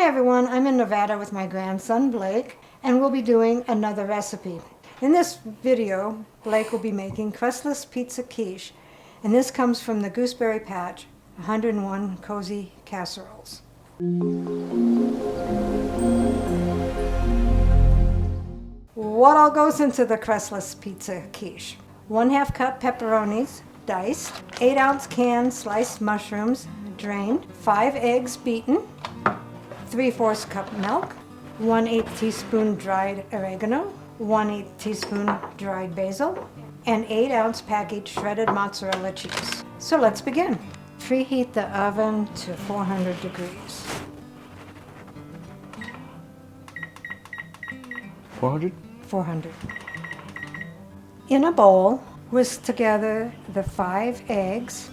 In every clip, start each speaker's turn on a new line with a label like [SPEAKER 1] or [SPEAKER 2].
[SPEAKER 1] Hi everyone, I'm in Nevada with my grandson Blake, and we'll be doing another recipe. In this video, Blake will be making crustless pizza quiche, and this comes from the Gooseberry Patch 101 Cozy Casseroles. What all goes into the crustless pizza quiche? 1/2 cup pepperonis, diced, 8-ounce can sliced mushrooms, drained, 5 eggs beaten, 3/4 cup milk, 1/8 teaspoon dried oregano, 1/8 teaspoon dried basil, and 8-ounce package shredded mozzarella cheese. So let's begin. Preheat the oven to 400 degrees.
[SPEAKER 2] 400?
[SPEAKER 1] 400. In a bowl, whisk together the 5 eggs,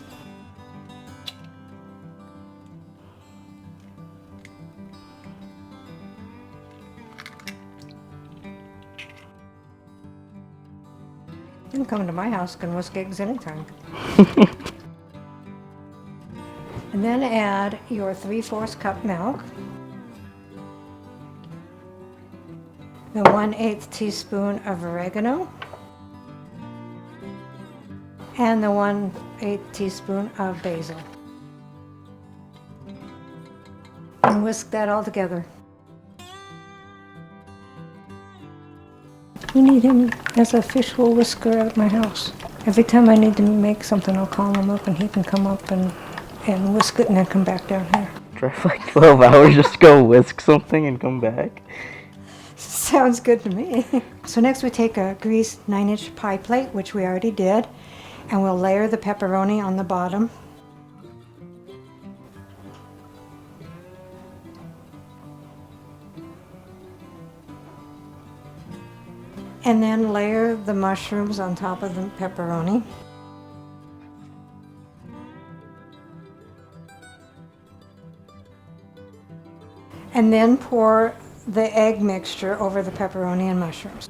[SPEAKER 1] you can come to my house, can whisk eggs anytime. And then add your 3/4 cup milk, the 1/8 teaspoon of oregano, and the 1/8 teaspoon of basil. And whisk that all together. We need him as a visual whisker at my house. Every time I need to make something, I'll call him up and he can come up and whisk it and then come back down here.
[SPEAKER 2] Drive like 12 hours just to go whisk something and come back?
[SPEAKER 1] Sounds good to me. So next we take a greased 9-inch pie plate, which we already did, and we'll layer the pepperoni on the bottom. And then layer the mushrooms on top of the pepperoni. And then pour the egg mixture over the pepperoni and mushrooms.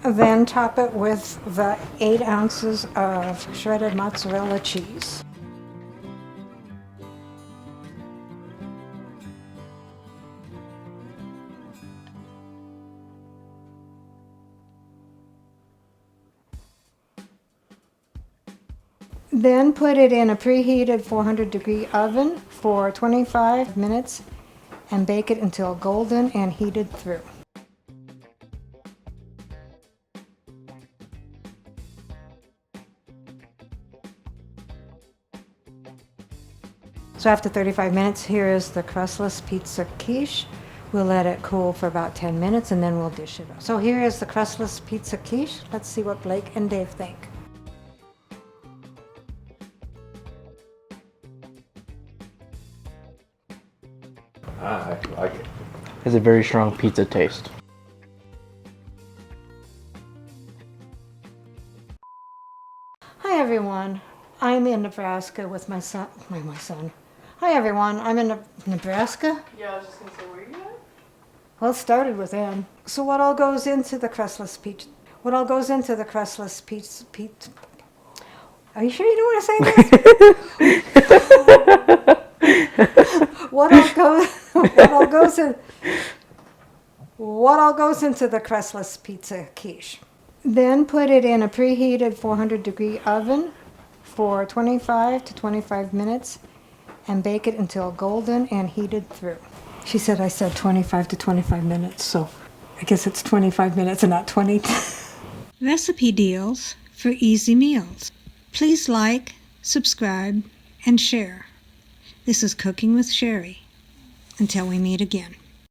[SPEAKER 1] Then top it with the 8 ounces of shredded mozzarella cheese. Then put it in a preheated 400-degree oven for 25 minutes and bake it until golden and heated through. So after 35 minutes, here is the crustless pizza quiche. We'll let it cool for about 10 minutes and then we'll dish it up. So here is the crustless pizza quiche. Let's see what Blake and Dave think.
[SPEAKER 2] I like it. It has a very strong pizza taste.
[SPEAKER 1] Hi everyone, I'm in Nebraska with my son. Hi everyone, I'm in Nebraska.
[SPEAKER 3] Yeah, I was just gonna say, where are you at?
[SPEAKER 1] Well, it started with N. So what all goes into the crustless pizza? What all goes into the crustless pizza? Are you sure you don't want to say this? What all goes into the crustless pizza quiche? Then put it in a preheated 400-degree oven for 25 to 25 minutes and bake it until golden and heated through. She said I said 25 to 25 minutes, so I guess it's 25 minutes and not 20. Recipe deals for easy meals. Please like, subscribe, and share. This is Cooking with Sherry. Until we meet again.